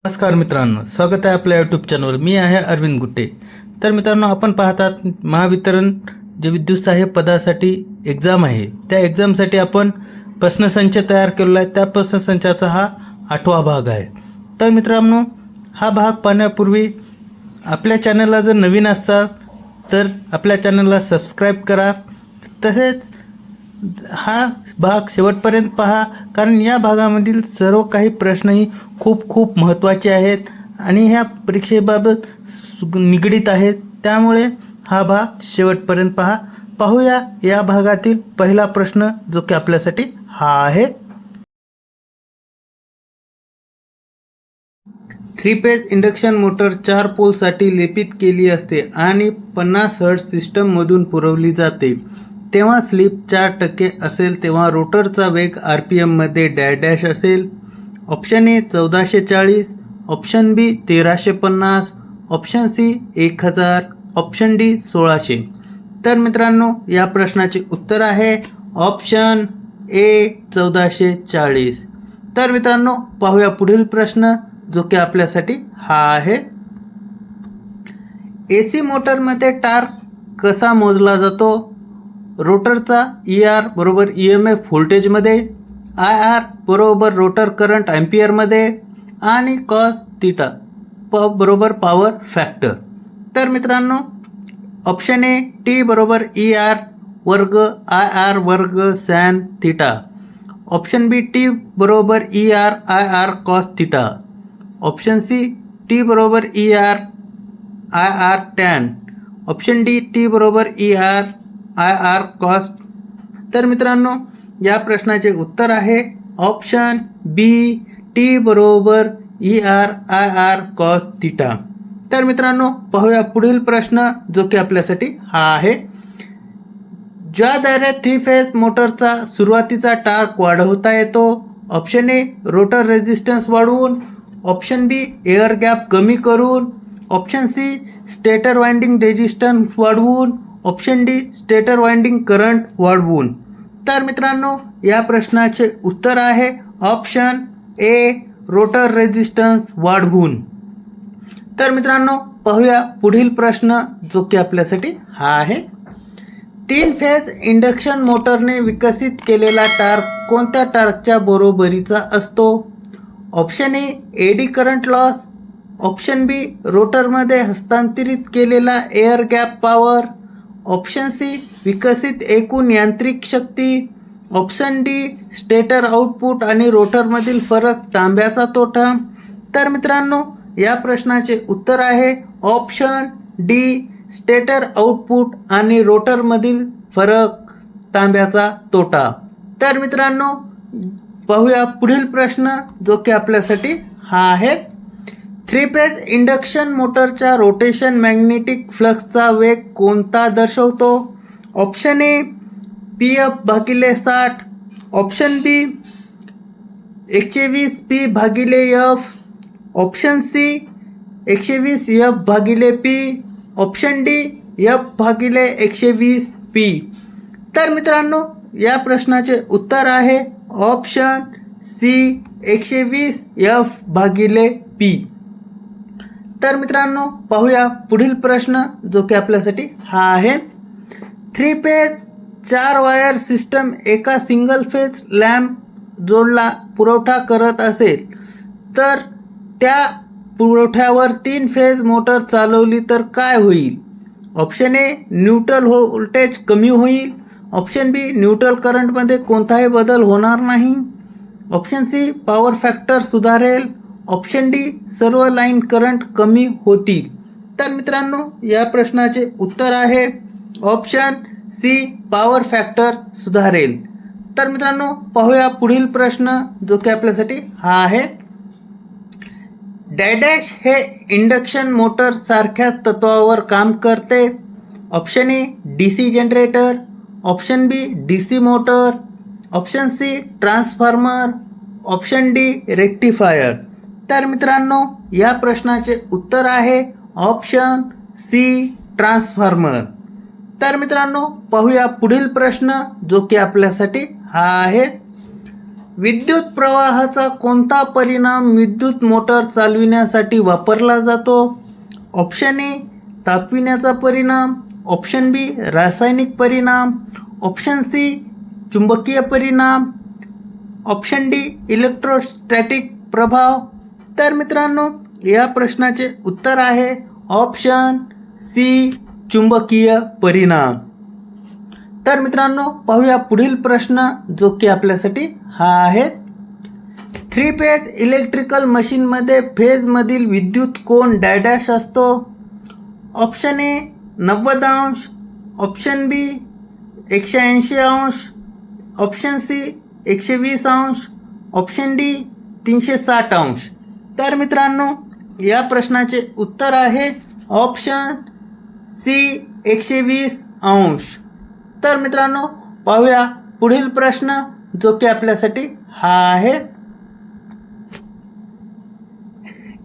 नमस्कार मित्रांनो, स्वागत आहे आपल्या यूट्यूब चॅनलवर. मी आहे अरविंद गुट्टे. तर मित्रांनो, आपण पाहतात महावितरण जे विद्युत सहाय्यक पदासाठी एक्झाम आहे, त्या एक्झामसाठी आपण प्रश्नसंच तयार केलेला आहे. त्या प्रश्नसंचाचा हा 8वा भाग आहे. तर मित्रांनो, हा भाग पाहण्यापूर्वी आपल्या चॅनलला जर नवीन असाल तर आपल्या चॅनलला सबस्क्राईब करा. तसेच हा भाग शेवटपर्यंत पहा, कारण या भागामधील सर्व काही प्रश्नही खूप महत्त्वाचे आहेत आणि ह्या परीक्षेबाबत निगडीत आहेत. त्यामुळे हा भाग शेवटपर्यंत पहा. पाहूया या भागातील पहिला प्रश्न, जो की आपल्यासाठी हा आहे. 3 फेज इंडक्शन मोटर 4 पोलसाठी लेपित केली असते आणि 50 हर्ट्झ सिस्टममधून पुरवली जाते. तेव्हा स्लिप 4% असेल, तेव्हा रोटरचा वेग RPM मध्ये डॅश असेल. Option A 1440, option B 1350, option C 1000, option D 1600. तर मित्रांनो, या प्रश्नाचे उत्तर आहे ऑप्शन ए 1440. तर मित्रांनो, पाहूया पुढील प्रश्न, जो की आपल्यासाठी हा आहे. AC मोटरमध्ये टॉर्क कसा मोजला जातो? रोटरचा ER बरोबर EMF व्होल्टेजमध्ये, IR बरोबर रोटर करंट ॲम्पियरमध्ये आणि कॉस थिटा बरोबर पॉवर फॅक्टर. तर मित्रांनो, ऑप्शन ए T बरोबर ER वर्ग IR वर्ग sin theta, option B T बरोबर ER IR cos theta, option C T बरोबर ER IR tan, option D T बरोबर ER IR कॉस. तर मित्रांनो, या प्रश्नाचे उत्तर आहे ऑप्शन बी T बरोबर ER IR कॉस थिटा. तर मित्रांनो, पाहूया पुढील प्रश्न, जो की आपल्यासाठी हा आहे. ज्याद्वारे 3 फेज मोटरचा सुरुवातीचा टॉर्क वाढवता येतो? ऑप्शन ए रोटर रेझिस्टन्स वाढवून, ऑप्शन बी एअर गॅप कमी करून, option C stator winding resistance वाढवून, option D stator winding current वाढवून. तर मित्रांनो, या प्रश्नाचे उत्तर आहे ऑप्शन ए रोटर रेझिस्टन्स वाढवून. तर मित्रांनो, पाहूया पुढील प्रश्न, जो की आपल्यासाठी हा आहे. 3 फेज इंडक्शन मोटरने विकसित केलेला टॉर्क कोणत्या टॉर्कच्या बरोबरीचा असतो? Option A eddy current loss, option B रोटरमध्ये हस्तांतरित केलेला air gap power, option C विकसित एकूण यांत्रिक शक्ती, ऑप्शन डी स्टेटर आउटपुट आणि रोटरमधील फरक तांब्याचा तोटा. तर मित्रांनो, या प्रश्नाचे उत्तर आहे ऑप्शन डी स्टेटर आउटपुट आणि रोटरमधील फरक तांब्याचा तोटा. तर मित्रांनो, पाहूया पुढील प्रश्न, जो की आपल्यासाठी हा आहे. 3 फेज इंडक्शन मोटरच्या रोटेशन मॅग्नेटिक फ्लक्सचा वेग कोणता दर्शवतो? Option A PF/60, option B 120P/F, option C 120F/P, option D F/120P. तर मित्रांनो, या प्रश्नाचे उत्तर आहे ऑप्शन सी 120F/P. तर मित्रांनो, पाहूया पुढील प्रश्न, जो की आपल्यासाठी हा आहे. 3 फेज 4 वायर सिस्टम एका सिंगल फेज लॅम्प जोडला पुरवठा करत असेल, तर त्या पुरवठ्यावर 3 फेज मोटर चालवली तर काय होईल? ऑप्शन ए न्यूट्रल व्होल्टेज कमी होईल, ऑप्शन बी न्यूट्रल करंटमध्ये कोणताही बदल होणार नाही, ऑप्शन सी पॉवर फॅक्टर सुधारेल, ऑप्शन डी सर्व लाईन करंट कमी होतील. तर मित्रांनो, या प्रश्नाचे उत्तर आहे ऑप्शन सी पॉवर फॅक्टर सुधारेल. तर मित्रांनो, पाहूया पुढील प्रश्न, जो की आपल्यासाठी हा आहे. डॅश हे इंडक्शन मोटर सारख्याच तत्वावर काम करते? Option A DC generator, option B DC motor, option C transformer, option D rectifier. तर मित्रांनो, या प्रश्नाचे उत्तर आहे ऑप्शन सी ट्रान्सफॉर्मर. तर मित्रांनो, पाहूया पुढील प्रश्न, जो की आपल्यासाठी हा आहे. विद्युत प्रवाहाचा कोणता परिणाम विद्युत मोटर चालविण्यासाठी वापरला जातो? ऑप्शन ए तापविण्याचा परिणाम, ऑप्शन बी रासायनिक परिणाम, ऑप्शन सी चुंबकीय परिणाम, ऑप्शन डी इलेक्ट्रोस्टॅटिक प्रभाव. तर मित्रांनो या प्रश्नाचे उत्तर आहे ऑप्शन सी चुंबकीय परिणाम. तर मित्रांनो पाहूया पुढील प्रश्न जो की आपल्यासाठी हा आहे. 3 फेज इलेक्ट्रिकल मशीनमध्ये फेजमधील विद्युत कोन डॅश असतो? ऑप्शन ए 90 अंश, ऑप्शन बी 180 अंश, ऑप्शन सी 120 अंश, ऑप्शन डी 360 अंश. तर मित्रांनो या प्रश्नाचे उत्तर आहे ऑप्शन सी 120 अंश. तर मित्रांनो पाहूया पुढील प्रश्न जो की आपल्यासाठी हा आहे.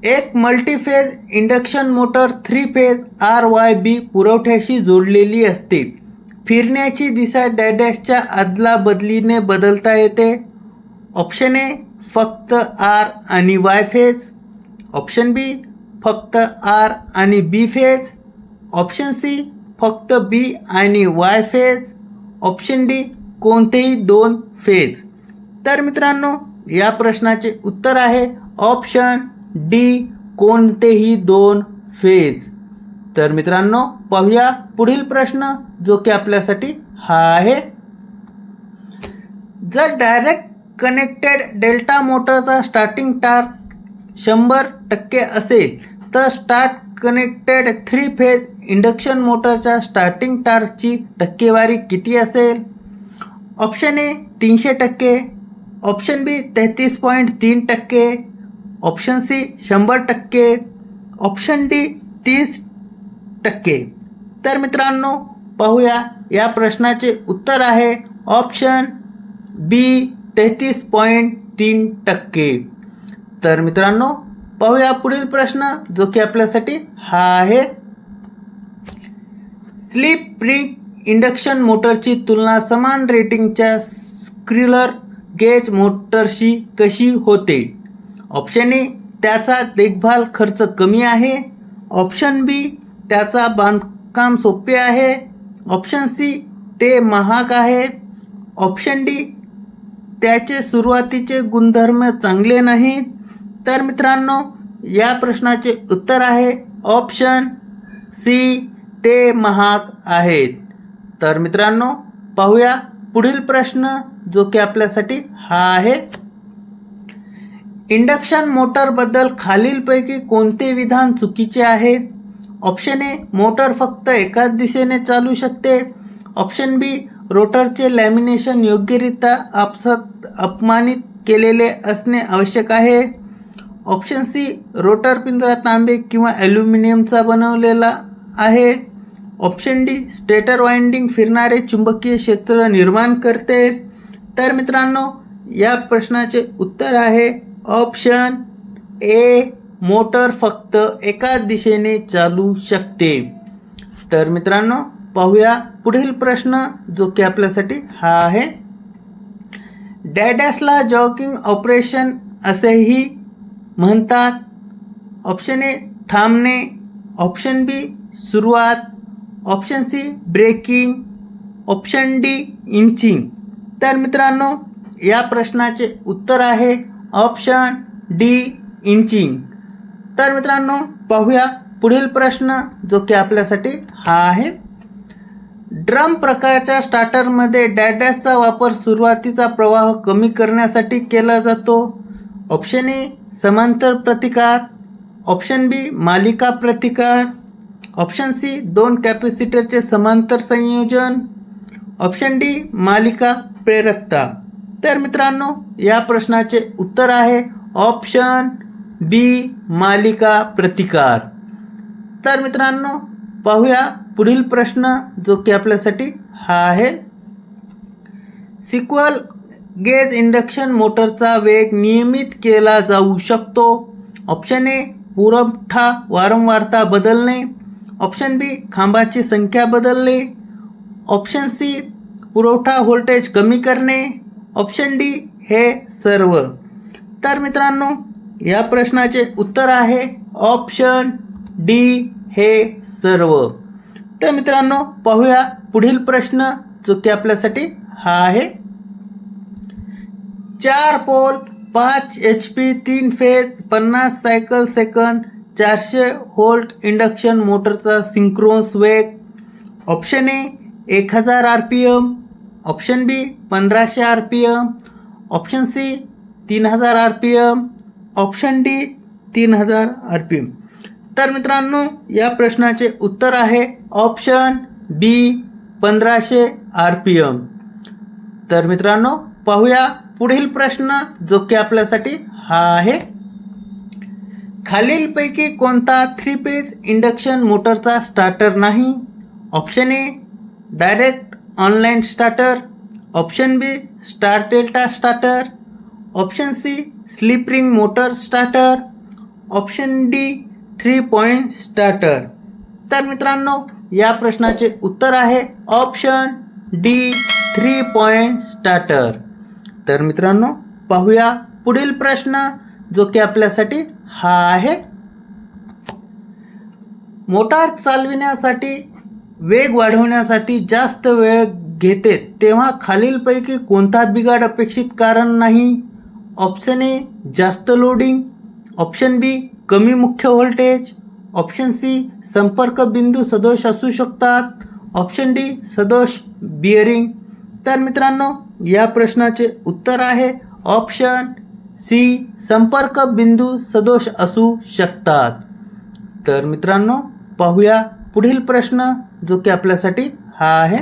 एक multiphase induction motor 3 phase RYB पुरवठ्याशी जोडलेली असते. फिरण्याची दिशा डॅशच्या आदला बदलीने बदलता येते. ऑप्शन ए फक्त R आणि Y फेज, ऑप्शन बी फक्त R आणि B फेज, ऑप्शन सी फक्त B आणि Y फेज, ऑप्शन डी कोणतेही 2 फेज. तर मित्रांनो या प्रश्नाचे उत्तर आहे ऑप्शन डी कोणतेही 2 फेज. तर मित्रांनो पाहूया पुढील प्रश्न जो की आपल्यासाठी हा आहे. जर डायरेक्ट कनेक्टेड डेल्टा मोटरचा स्टार्टिंग टॉर्क 100% असेल तर स्टार्ट कनेक्टेड 3 फेज इंडक्शन मोटरच्या स्टार्टिंग टॉर्कची टक्केवारी किती असेल? Option A 300%, option B 33.3%, option C 100%, option D 30%. तर मित्रांनो पाहूया या प्रश्नाचे उत्तर आहे ऑप्शन बी 33.3%. तर मित्रांनो पाहूया पुढील प्रश्न जो की आपल्यासाठी हा आहे. स्लिप रिंग इंडक्शन मोटरची तुलना समान रेटिंगच्या स्क्विरल गेज मोटरशी कशी होते? ऑप्शन ए त्याचा देखभाल खर्च कमी आहे, ऑप्शन बी त्याचा बांधकाम सोपे आहे, ऑप्शन सी ते महाग आहे, ऑप्शन डी त्याचे सुरुवातीचे गुणधर्म चांगले नाहीत. तर मित्रांनो या प्रश्नाचे उत्तर आहे ऑप्शन सी ते महाग आहेत. तर मित्रांनो पाहूया पुढील प्रश्न जो की आपल्यासाठी हा आहे. इंडक्शन मोटरबद्दल खालीलपैकी कोणते विधान चुकीचे आहे? ऑप्शन ए मोटर फक्त एकाच दिशेने चालू शकते, ऑप्शन बी रोटरचे लॅमिनेशन योग्यरित्या अपमानित केलेले असणे आवश्यक आहे, ऑप्शन सी रोटर पिंजरा तांबे किंवा ॲल्युमिनियमचा बनवलेला आहे, ऑप्शन डी स्टेटर वाइंडिंग फिरणारे चुंबकीय क्षेत्र निर्माण करते. तर मित्रांनो या प्रश्नाचे उत्तर आहे ऑप्शन ए मोटर फक्त एकाच दिशेने चालू शकते. तर मित्रांनो पाहूया पुढील प्रश्न जो की आपल्यासाठी हा आहे. डॅशला जॉकिंग ऑपरेशन असेही म्हणतात. ऑप्शन ए थांबणे, ऑप्शन बी सुरुवात, option C braking, option D inching. तर मित्रांनो या प्रश्नाचे उत्तर आहे ऑप्शन डी इंचिंग. तर मित्रांनो पाहूया पुढील प्रश्न जो की आपल्यासाठी हा आहे. ड्रम प्रकारच्या स्टार्टरमध्ये डॅशचा वापर सुरुवातीचा प्रवाह कमी करण्यासाठी केला जातो. ऑप्शन ए समांतर प्रतिकार, ऑप्शन बी मालिका प्रतिकार, ऑप्शन सी 2 कॅपॅसिटरचे समांतर संयोजन, ऑप्शन डी मालिका प्रेरकता. तर मित्रांनो या प्रश्नाचे उत्तर आहे ऑप्शन बी मालिका प्रतिकार. तर मित्रांनो पाहूया पुढील प्रश्न जो की आपल्यासाठी हा आहे. सिक्वल गेज इंडक्शन मोटरचा वेग नियमित केला जाऊ शकतो. ऑप्शन ए पुरवठा वारंवारता बदलणे, ऑप्शन बी खांबाची संख्या बदलणे, ऑप्शन सी पुरवठा व्होल्टेज कमी करणे, ऑप्शन डी हे सर्व. तर मित्रांनो या प्रश्नाचे उत्तर आहे ऑप्शन डी हे सर्व. तर मित्रांनो पाहूया पुढील प्रश्न जो की आपल्यासाठी हा आहे. 4 पोल 5 HP 3 फेज 50 सायकल सेकंद 400 व्होल्ट इंडक्शन मोटरचा सिंक्रोनस वेग. Option A 1000 RPM, option B 1500 RPM, option C 3000 RPM, option D 3000 RPM. तर मित्रांनो या प्रश्नाचे उत्तर आहे ऑप्शन बी 1500 RPM. तर मित्रांनो पाहूया पुढील प्रश्न जो की आपल्यासाठी हा आहे. खालीलपैकी कोणता 3 फेज इंडक्शन मोटरचा स्टार्टर नाही. Option A direct online starter, option B star delta starter, option C slip ring motor starter, option D 3 point starter. तर मित्रांनो या प्रश्नाचे उत्तर आहे ऑप्शन डी 3 पॉइंट स्टार्टर. तर मित्रांनो पाहूया पुढील प्रश्न जो की आपल्यासाठी हा आहे. मोटार चालविण्यासाठी वेग वाढवण्यासाठी जास्त वेळ घेते तेव्हा खालीलपैकी कोणता बिघाड अपेक्षित कारण नाही. ऑप्शन ए जास्त लोडिंग, ऑप्शन बी कमी मुख्य व्होल्टेज, ऑप्शन सी संपर्क बिंदू सदोष असू शकतात, ऑप्शन डी सदोष बिअरिंग. तर मित्रांनो या प्रश्नाचे उत्तर आहे ऑप्शन सी संपर्क बिंदू सदोष असू शकतात. तर मित्रांनो पाहूया पुढील प्रश्न जो की आपल्यासाठी हा आहे.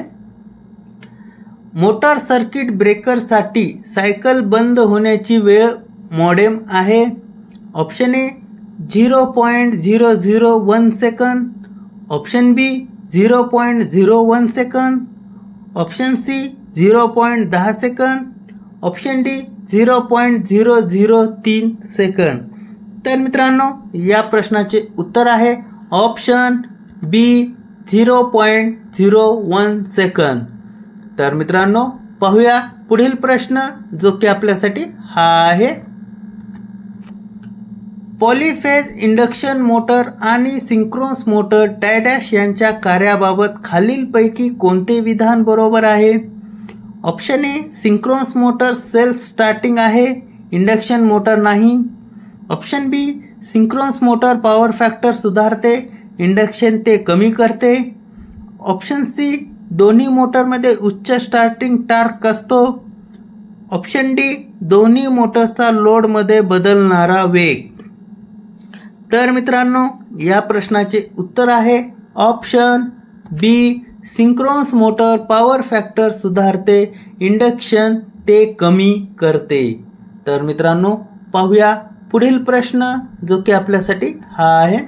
मोटार सर्किट ब्रेकरसाठी सायकल बंद होण्याची वेळ मॉडेम आहे. ऑप्शन ए 0.001 सेकंद, ऑप्शन बी 0.01 सेकंद, ऑप्शन सी 0.10 सेकंद, ऑप्शन डी 0.003 सेकंद. तर मित्रांनो या प्रश्नाचे उत्तर आहे ऑप्शन बी 0.01 सेकंद. तर मित्रांनो पाहूया पुढील प्रश्न जो की आपल्यासाठी हा आहे. पॉलीफेज इंडक्शन मोटर आणि सिंक्रोनस मोटर टॅडॅश यांच्या कार्याबाबत खालीलपैकी कोणते विधान बरोबर आहे. Option a synchronous motor self starting आहे, इंडक्शन मोटर नाही. ऑप्शन बी सिंक्रोनस मोटर पॉवर फॅक्टर सुधारते, इंडक्शन ते कमी करते. ऑप्शन सी दोन्ही मोटरमध्ये उच्च स्टार्टिंग टार्क असतो. ऑप्शन डी दोन्ही मोटर्सचा लोडमध्ये बदलणारा वेग. तर मित्रांनो या प्रश्नाचे उत्तर आहे ऑप्शन बी सिंक्रोनस मोटर पॉवर फॅक्टर सुधारते, इंडक्शन ते कमी करते. तर मित्रांनो पाहूया पुढील प्रश्न जो की आपल्यासाठी हा आहे.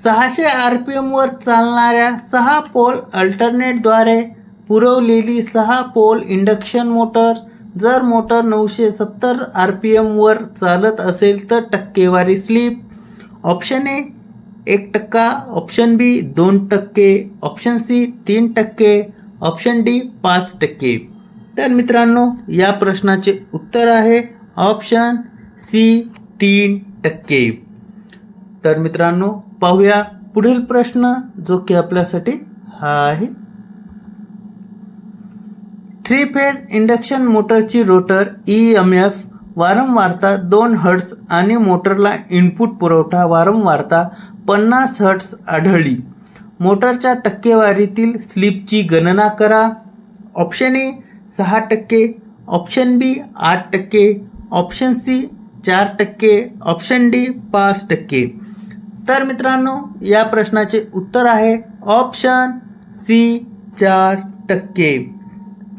600 RPM वर चालणाऱ्या 6 पोल अल्टरनेटद्वारे पुरवलेली 6 पोल इंडक्शन मोटर जर मोटर 970 RPM वर चालत असेल तर टक्केवारी slip. Option A 1%, option B 2%, option C 3%, option D 5%. तर मित्रांनो या प्रश्नाचे उत्तर आहे ऑप्शन सी 3%. तर मित्रांनो पाहूया पुढील प्रश्न जो की आपल्यासाठी हा आहे. 3 फेज इंडक्शन मोटरची रोटर EMF वारंवारता 2 हर्ट्ज आणि मोटरला इनपुट पुरवठा वारंवारता 50 हर्ट्ज आढळली. मोटरच्या टक्केवारीतील स्लिपची गणना करा. Option A 6%, option B 8%, option C 4%, option D 5%. तर मित्रांनो या प्रश्नाचे उत्तर आहे ऑप्शन सी 4%.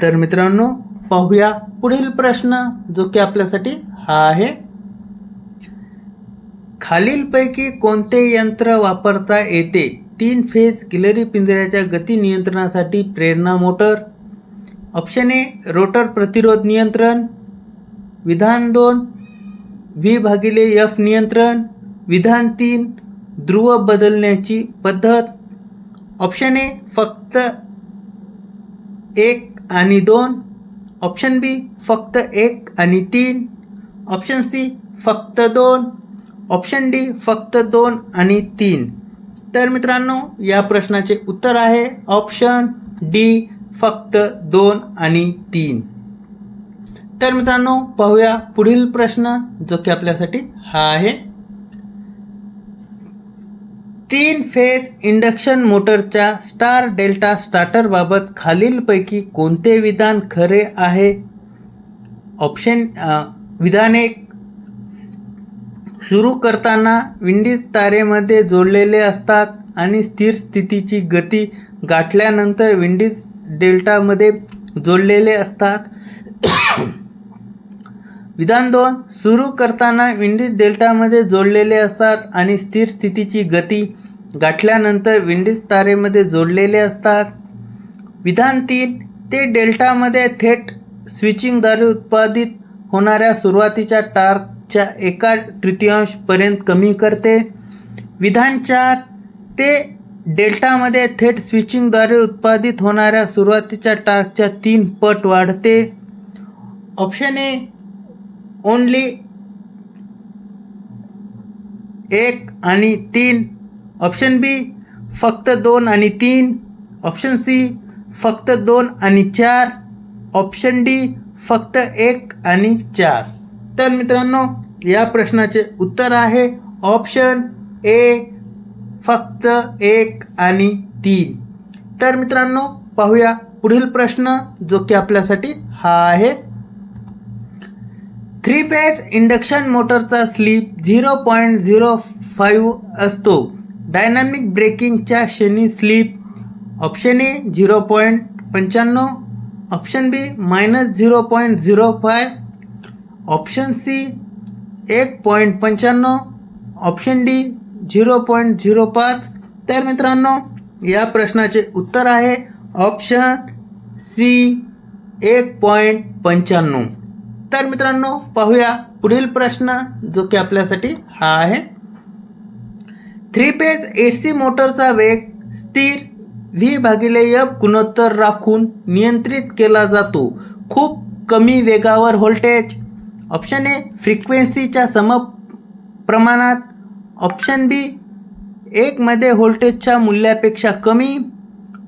तर मित्रांनो पाहूया पुढील प्रश्न जो की आपल्यासाठी हा आहे. खालीलपैकी कोणते यंत्र वापरता येते 3 फेज गिलरी पिंजऱ्याच्या गती नियंत्रणासाठी प्रेरणा मोटर. ऑप्शन ए रोटर प्रतिरोध नियंत्रण, विधान 2 V/F नियंत्रण, विधान 3 ध्रुव बदलण्याची पद्धत. ऑप्शन ए फक्त 1 आणि 2, ऑप्शन बी फक्त 1 आणि 3, ऑप्शन सी फक्त 2, ऑप्शन डी फक्त 2 आणि 3. तर मित्रांनो या प्रश्नाचे उत्तर आहे ऑप्शन डी फक्त 2 आणि 3. तर मित्रांनो पाहूया पुढील प्रश्न जो की आपल्यासाठी हा आहे. 3 फेज इंडक्शन मोटरच्या स्टार डेल्टा स्टार्टरबाबत खालीलपैकी कोणते विधान खरे आहे? विधान 1, सुरू करताना विंडीज तारेमध्ये जोडलेले असतात आणि स्थिर स्थितीची गती गाठल्यानंतर विंडीज डेल्टामध्ये जोडलेले असतात. विधान 2, सुरू करताना विंडीज डेल्टामध्ये जोडलेले असतात आणि स्थिर स्थितीची गती गाठल्यानंतर विंडीज तारेमध्ये जोडलेले असतात. विधान 3, ते डेल्टामध्ये थेट स्विचिंगद्वारे उत्पादित होणाऱ्या सुरुवातीच्या टॉर्कच्या 1/3 पर्यंत कमी करते. विधान 4, ते डेल्टामध्ये थेट स्विचिंगद्वारे उत्पादित होणाऱ्या सुरुवातीच्या टॉर्कच्या 3 पट वाढते. ऑप्शन ए ओनली 1 आणि 3, ऑप्शन बी फक्त 2 आणि 3, ऑप्शन सी फक्त 2 आणि 4, ऑप्शन डी फक्त 1 आणि 4. तर मित्रांनो या प्रश्नाचे उत्तर आहे ऑप्शन ए फक्त 1 आणि 3. तर मित्रांनो पाहूया पुढील प्रश्न जो की आपल्यासाठी हा आहे. 3 फेज इंडक्शन मोटरचा स्लिप 0.05 असतो. डायनामिक ब्रेकिंगच्या क्षणी slip option A 0.95, option B -0.05, option C 1.95, option D 0.05. तर मित्रांनो या प्रश्नाचे उत्तर आहे ऑप्शन सी 1.95. तर मित्रांनो पाहूया पुढील प्रश्न जो की आपल्यासाठी हा आहे. 3 फेज AC मोटरचा वेग स्थिर V/F गुणोत्तर राखून नियंत्रित केला जातो. खूप कमी वेगावर व्होल्टेज ऑप्शन ए फ्रिक्वेन्सीच्या समप्रमाणात, ऑप्शन बी 1 मध्ये व्होल्टेजच्या मूल्यापेक्षा कमी,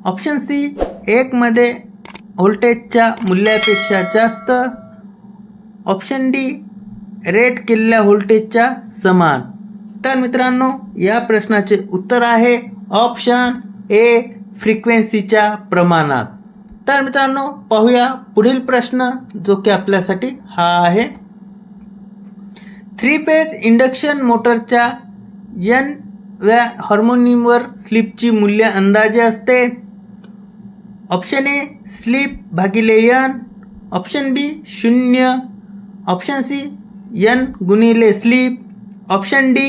ऑप्शन सी 1 मध्ये व्होल्टेजच्या मूल्यापेक्षा जास्त, ऑप्शन डी रेट केलेल्या व्होल्टेजच्या समान. तर मित्रांनो या प्रश्नाचे उत्तर आहे ऑप्शन ए फ्रिक्वेन्सीच्या प्रमाणात. तर मित्रांनो पाहूया पुढील प्रश्न जो की आपल्यासाठी हा आहे. 3 फेज इंडक्शन मोटरच्या n-व्या हार्मोनिकवर स्लिपची मूल्य अंदाजे असते. Option A slip, option B 0, option C n गुणिले स्लिप, ऑप्शन डी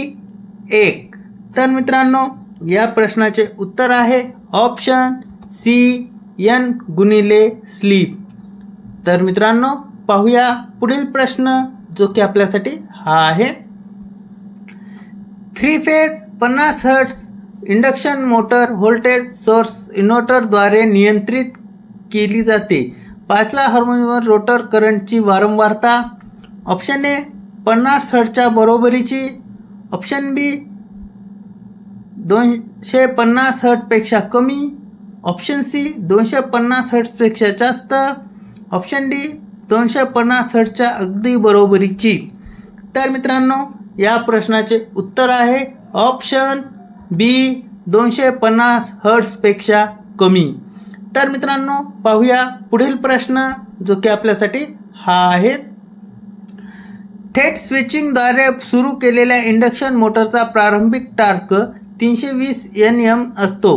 1. तर मित्रांनो या प्रश्नाचे उत्तर आहे ऑप्शन सी n गुणिले स्लिप. तर मित्रांनो पाहूया पुढील प्रश्न जो की आपल्यासाठी हा आहे. 3 phase 50 hertz induction motor voltage source इन्व्हर्टरद्वारे नियंत्रित केली जाते. 5व्या हार्मोनिकवर रोटर करंटची वारंवारता ऑप्शन ए 50 हर्ट्जच्या बरोबरीची, ऑप्शन बी 250 हर्ट्जपेक्षा कमी, ऑप्शन सी 250 हर्ट्जपेक्षा जास्त, ऑप्शन डी 250 हर्ट्जच्या अगदी बरोबरीची. तर मित्रांनो या प्रश्नाचे उत्तर आहे ऑप्शन बी 250 हर्ट्जपेक्षा कमी. तर मित्रांनो पाहूया पुढील प्रश्न जो की आपल्यासाठी हा आहे. थेट स्विचिंगद्वारे सुरू केलेल्या इंडक्शन मोटरचा प्रारंभिक टॉर्क 320 Nm असतो.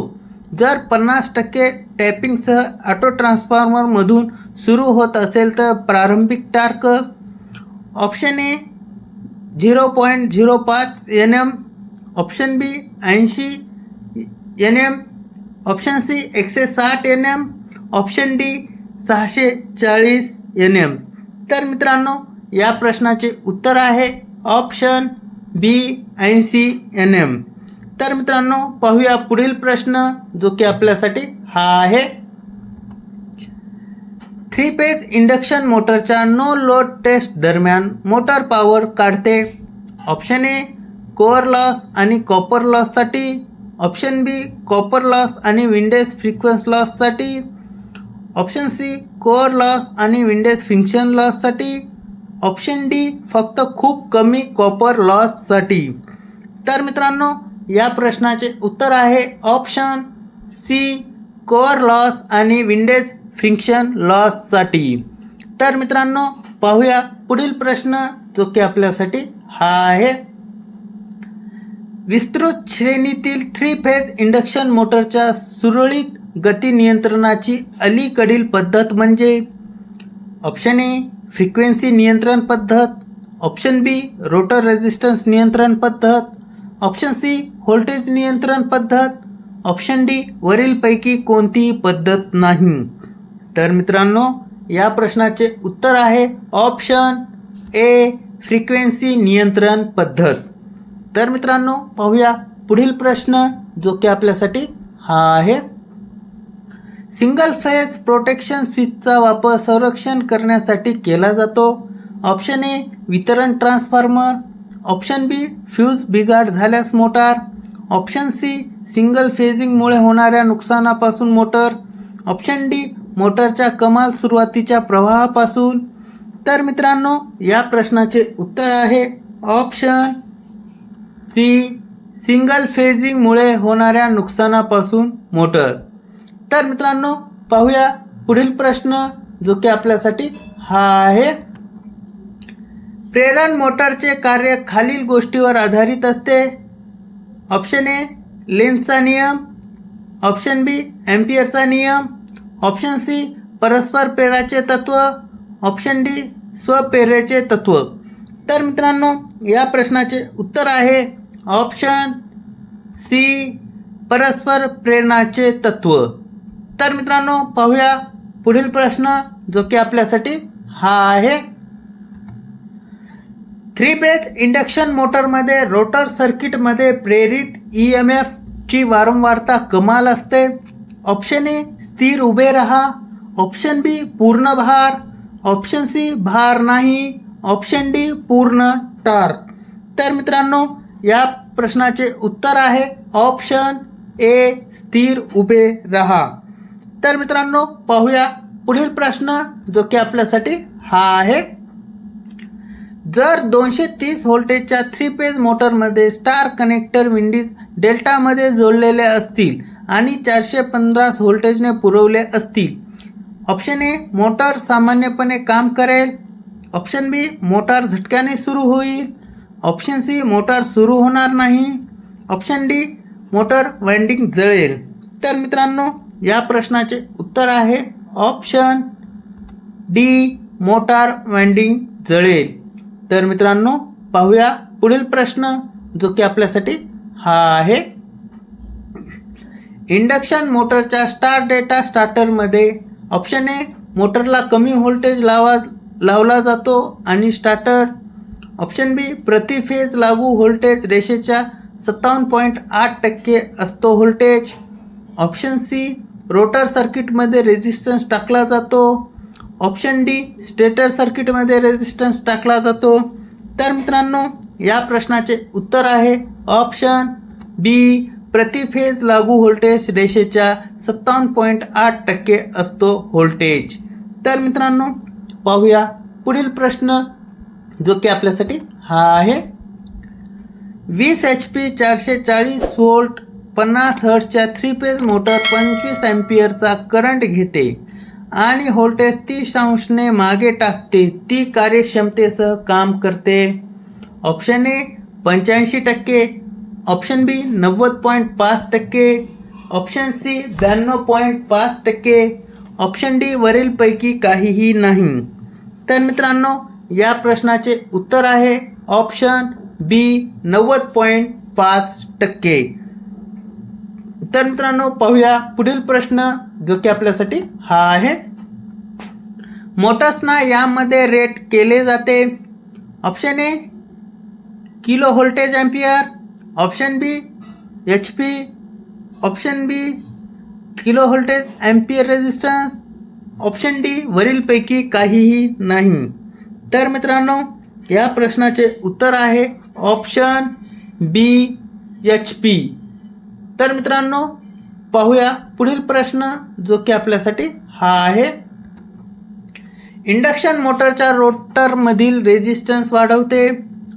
जर 50% टॅपिंगसह ऑटो ट्रान्सफॉर्मरमधून सुरू होत असेल तर प्रारंभिक torque option A 0.05 Nm, option B 80 Nm, option C 160 Nm, option D 640 Nm. तर मित्रांनो या प्रश्नाचे उत्तर आहे ऑप्शन बी 80 Nm. तर मित्रांनो पाहूया पुढील प्रश्न जो की आपल्यासाठी हा आहे. थ्री फेज इंडक्शन मोटरच्या नो लोड टेस्ट दरम्यान मोटर पॉवर काढते? ऑप्शन ए कोअर लॉस आणि कॉपर लॉससाठी, ऑप्शन बी कॉपर लॉस आणि विंडेज फ्रिक्वेन्स लॉससाठी, ऑप्शन सी कोअर लॉस आणि विंडेज फंक्शन लॉससाठी, ऑप्शन डी फक्त खूप कमी कॉपर लॉससाठी. तर मित्रांनो या प्रश्नाचे उत्तर आहे ऑप्शन सी कोअर लॉस आणि विंडेज फ्रिक्शन लॉससाठी. तर मित्रांनो पाहूया पुढील प्रश्न जो की आपल्यासाठी हा आहे. विस्तृत श्रेणीतील थ्री फेज इंडक्शन मोटरच्या सुरळीत गती नियंत्रणाची अलीकडील पद्धत म्हणजे? ऑप्शन ए फ्रिक्वेन्सी नियंत्रण पद्धत, ऑप्शन बी रोटर रेझिस्टन्स नियंत्रण पद्धत, ऑप्शन सी व्होल्टेज नियंत्रण पद्धत, ऑप्शन डी वरीलपैकी कोणतीही पद्धत नाही. तर मित्रांनो या प्रश्नाचे उत्तर आहे ऑप्शन ए फ्रिक्वेन्सी नियंत्रण पद्धत. तर मित्रांनो पाहूया पुढील प्रश्न जो की आपल्यासाठी हा आहे. सिंगल फेज प्रोटेक्शन स्विचचा वापर संरक्षण करण्यासाठी केला जातो? ऑप्शन ए वितरण ट्रान्सफॉर्मर, ऑप्शन बी फ्यूज बिघाड झाल्यास मोटार, ऑप्शन सी सिंगल फेजिंगमुळे होणाऱ्या नुकसानापासून मोटर, ऑप्शन डी मोटरच्या कमाल सुरुवातीच्या प्रवाहापासून. तर मित्रांनो या प्रश्नाचे उत्तर आहे ऑप्शन सी सिंगल फेजिंगमुळे होणाऱ्या नुकसानापासून मोटर. तर मित्रांनो पाहूया पुढील प्रश्न जो की आपल्यासाठी हा आहे. प्रेरण मोटरचे कार्य खालील गोष्टीवर आधारित असते? ऑप्शन ए लेन्झचा नियम, ऑप्शन बी एम्पियरचा नियम, ऑप्शन सी परस्पर प्रेराचे तत्व, ऑप्शन डी स्वप्रेरेचे तत्व. तर मित्रांनो या प्रश्नाचे उत्तर आहे ऑप्शन सी परस्पर प्रेरणाचे तत्व. तर मित्रांनो पाहूया पुढील प्रश्न जो की आपल्यासाठी हा आहे. थ्री फेज इंडक्शन मोटरमध्ये रोटर सर्किटमध्ये प्रेरित EMF ची वारंवारता कमाल असते? ऑप्शन ए स्थिर उभे रहा, ऑप्शन बी पूर्ण भार, ऑप्शन सी भार नाही, ऑप्शन डी पूर्ण टॉर्क. तर मित्रांनो या प्रश्नाचे उत्तर आहे ऑप्शन ए स्थिर उभे रहा. तर मित्रांनो पाहूया पुढील प्रश्न जो की आपल्यासाठी हा आहे. जर 230 व्होल्टेजच्या थ्री फेज मोटरमध्ये स्टार कनेक्टर विंडीज डेल्टामध्ये जोडलेले असतील आणि 450 व्होल्टेजने पुरवले असतील, ऑप्शन ए मोटर सामान्यपणे काम करेल, ऑप्शन बी मोटार झटक्याने सुरू होईल, ऑप्शन सी मोटार सुरू होणार नाही, ऑप्शन डी मोटर वाइंडिंग जळेल. तर मित्रांनो या प्रश्नाचे उत्तर आहे ऑप्शन डी मोटार वाइंडिंग जळेल. तर मित्रांनो पाहूया पुढील प्रश्न जो की आपल्यासाठी हा आहे. इंडक्शन मोटरच्या स्टार डेटा स्टार्टरमध्ये ऑप्शन ए मोटरला कमी व्होल्टेज लावला जातो आणि स्टार्टर, ऑप्शन बी प्रति फेज लागू व्होल्टेज रेषेच्या 57.8% असतो व्होल्टेज, ऑप्शन सी रोटर सर्किटमध्ये रेझिस्टन्स टाकला जातो, ऑप्शन डी स्टेटर सर्किटमध्ये रेझिस्टन्स टाकला जातो. तर मित्रांनो या प्रश्नाचे उत्तर आहे ऑप्शन बी प्रति फेज लागू व्होल्टेज रेषेच्या 57.8% असतो व्होल्टेज. तर मित्रांनो पाहूया पुढील प्रश्न जो की आपल्यासाठी हा आहे. 20 HP 440 व्होल्ट 50 हर्ट्जच्या थ्री फेज मोटर 25 अँपिअरचा करंट घेते आणि व्होल्टेज 30 अंशने मागे टाकते. ती कार्यक्षमतेसह काम करते? Option A 85%, option B 90.5%, option C 92.5%, option D वरीलपैकी काहीही नाही. तर मित्रांनो या प्रश्नाचे उत्तर आहे ऑप्शन बी 90.5%. तर मित्रांनो पाहूया पुढील प्रश्न जो की आपल्यासाठी हा आहे. मोटर्सना यामध्ये रेट केले जाते? Option A kilo voltage ampere, option B HP, option B kilo voltage ampere resistance, option D वरीलपैकी काहीही नाही. तर मित्रांनो या प्रश्नाचे उत्तर आहे ऑप्शन बी HP. तर मित्रांनो पाहूया पुढील प्रश्न जो की आपल्यासाठी हा आहे. इंडक्शन मोटरच्या रोटरमधील रेजिस्टन्स वाढवते.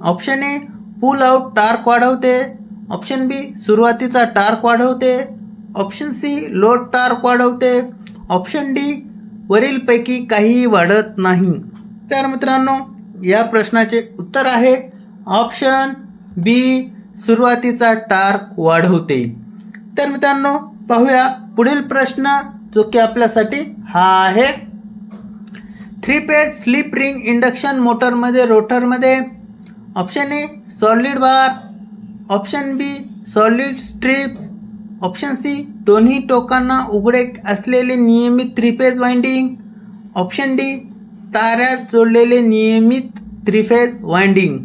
Option A pull out torque वाढवते. ऑप्शन बी सुरुवातीचा टॉर्क वाढवते. ऑप्शन सी लोड टॉर्क वाढवते. ऑप्शन डी वरीलपैकी काहीही वाढत नाही. तर मित्रांनो या प्रश्नाचे उत्तर आहे ऑप्शन बी सुरुवातीचा टॉर्क वाढवते. तर मित्रांनो पाहूया पुढील प्रश्न जो की आपल्यासाठी हा आहे. 3 फेज स्लिप रिंग इंडक्शन मोटरमध्ये रोटरमध्ये option A solid bar. Option B solid strips. Option C दोन्ही टोकांना उघडे असलेले नियमित 3 फेज वाइंडिंग. ऑप्शन डी ताऱ्यात जोडलेले नियमित 3 फेज वाइंडिंग.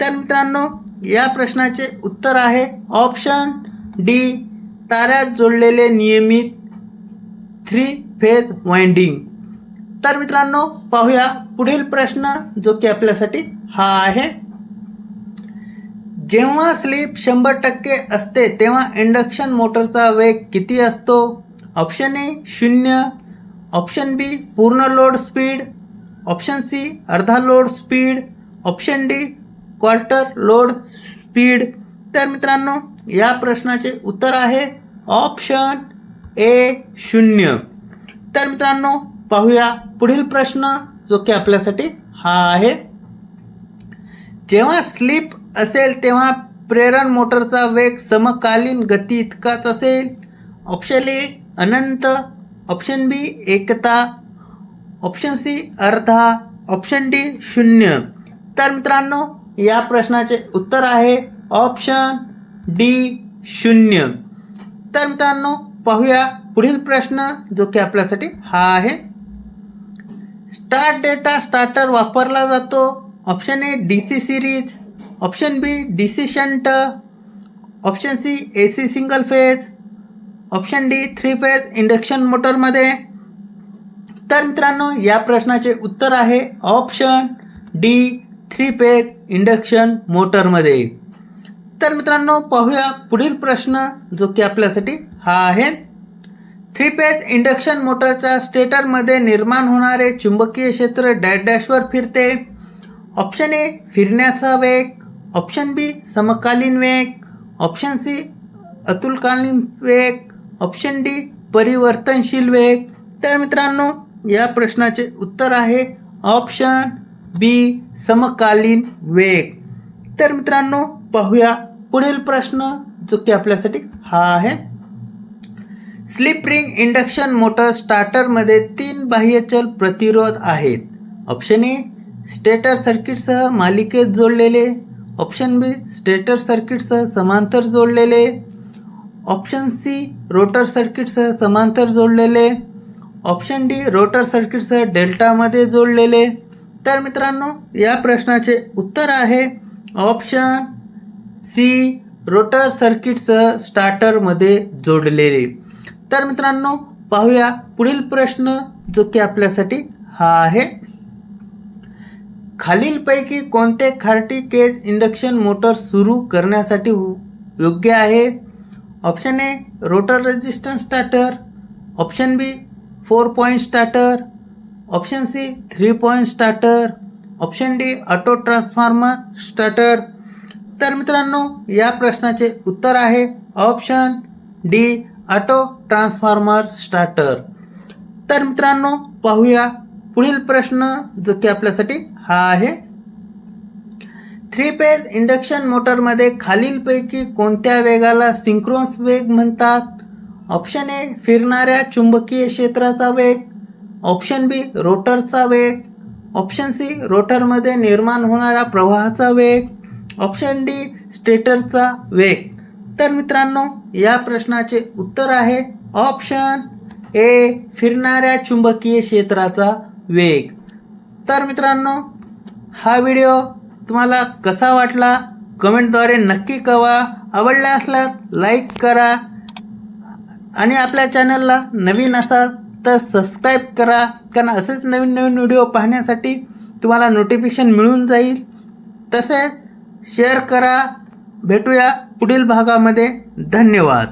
तर मित्रांनो या प्रश्नाचे उत्तर आहे ऑप्शन डी ताऱ्यात जोडलेले नियमित 3 फेज वाइंडिंग. तर मित्रांनो पाहूया पुढील प्रश्न जो की आपल्यासाठी हा आहे. जेव्हा स्लिप 100% असते तेव्हा इंडक्शन मोटरचा वेग किती असतो. ऑप्शन ए 0. ऑप्शन बी पूर्ण लोड स्पीड. ऑप्शन सी अर्धा load speed. Option D quarter load speed. तर मित्रांनो या प्रश्नाचे उत्तर आहे ऑप्शन ए 0. तर मित्रांनो पाहूया पुढील प्रश्न जो की आपल्यासाठी हा आहे. जेव्हा स्लिप असेल तेव्हा प्रेरण मोटरचा वेग समकालीन गती इतकाच असेल. ऑप्शन ए अनंत. ऑप्शन बी एकता. ऑप्शन सी अर्धा. Option D 0. तर मित्रांनो या प्रश्नाचे उत्तर आहे ऑप्शन डी 0. तर मित्रांनो पाहूया पुढील प्रश्न जो की आपल्यासाठी हा आहे. स्टार्ट डेटा स्टार्टर वापरला जातो. Option A DC series. Option B DC shunt. Option C AC single phase. Option D 3 phase induction मोटरमध्ये. तर मित्रांनो या प्रश्नाचे उत्तर आहे ऑप्शन डी 3 फेज इंडक्शन मोटरमध्ये. तर मित्रांनो पाहूया पुढील प्रश्न जो की आपल्यासाठी हा आहे. 3 फेज इंडक्शन मोटरच्या स्टेटरमध्ये निर्माण होणारे चुंबकीय क्षेत्र डॅश डॅशवर फिरते. ऑप्शन ए फिरण्याचा वेग. ऑप्शन बी समकालीन वेग. ऑप्शन सी अतुलकालीन वेग. ऑप्शन डी परिवर्तनशील वेग. तर मित्रांनो या प्रश्नाचे उत्तर आहे ऑप्शन बी समकालीन वेग. तर मित्रांनो पाहूया पुढील प्रश्न जो की आपल्यासाठी हा आहे. स्लिप रिंग इंडक्शन मोटर स्टार्टरमध्ये 3 बाह्यचल प्रतिरोध आहेत. ऑप्शन ए स्टेटर सर्किटसह मालिकेत जोडलेले. ऑप्शन बी स्टेटर सर्किटसह समांतर जोडलेले. ऑप्शन सी रोटर सर्किटसह समांतर जोडलेले. ऑप्शन डी रोटर सर्किटसह डेल्टामध्ये जोडलेले. तर मित्रांनो या प्रश्नाचे उत्तर आहे ऑप्शन सी रोटर सर्किटसह स्टार्टरमध्ये जोडलेले. तर मित्रांनो पाहूया पुढील प्रश्न जो की आपल्यासाठी हा आहे. खालीलपैकी कोणते खार्टी केज इंडक्शन मोटर सुरू करण्यासाठी योग्य आहे. Option A rotor resistance starter. Option B 4 point starter. Option C 3 point starter. Option D auto transformer starter. तर मित्रांनो या प्रश्नाचे उत्तर आहे option D auto transformer starter. तर मित्रांनो पाहूया पुढील प्रश्न जो की आपल्यासाठी हा आहे. 3 फेज इंडक्शन मोटरमध्ये खालीलपैकी कोणत्या वेगाला सिंक्रोनस वेग म्हणतात. ऑप्शन ए फिरणाऱ्या चुंबकीय क्षेत्राचा वेग. ऑप्शन बी रोटरचा वेग. ऑप्शन सी रोटरमध्ये निर्माण होणाऱ्या प्रवाहाचा वेग. ऑप्शन डी स्टेटरचा वेग. तर मित्रांनो या प्रश्नाचे उत्तर आहे ऑप्शन ए फिरणाऱ्या चुंबकीय क्षेत्राचा वेग. तर मित्रांनो हा व्हिडिओ तुम्हाला कसा वाटला कमेंटद्वारे नक्की कळवा. आवडला असल्यास लाईक करा आणि आपल्या चॅनलला नवीन असाल तर सबस्क्राईब करा, कारण असेच नवीन नवीन व्हिडिओ पाहण्यासाठी तुम्हाला नोटिफिकेशन मिळून जाईल. तसेच शेअर करा. भेटूया पुढील भागामध्ये. धन्यवाद.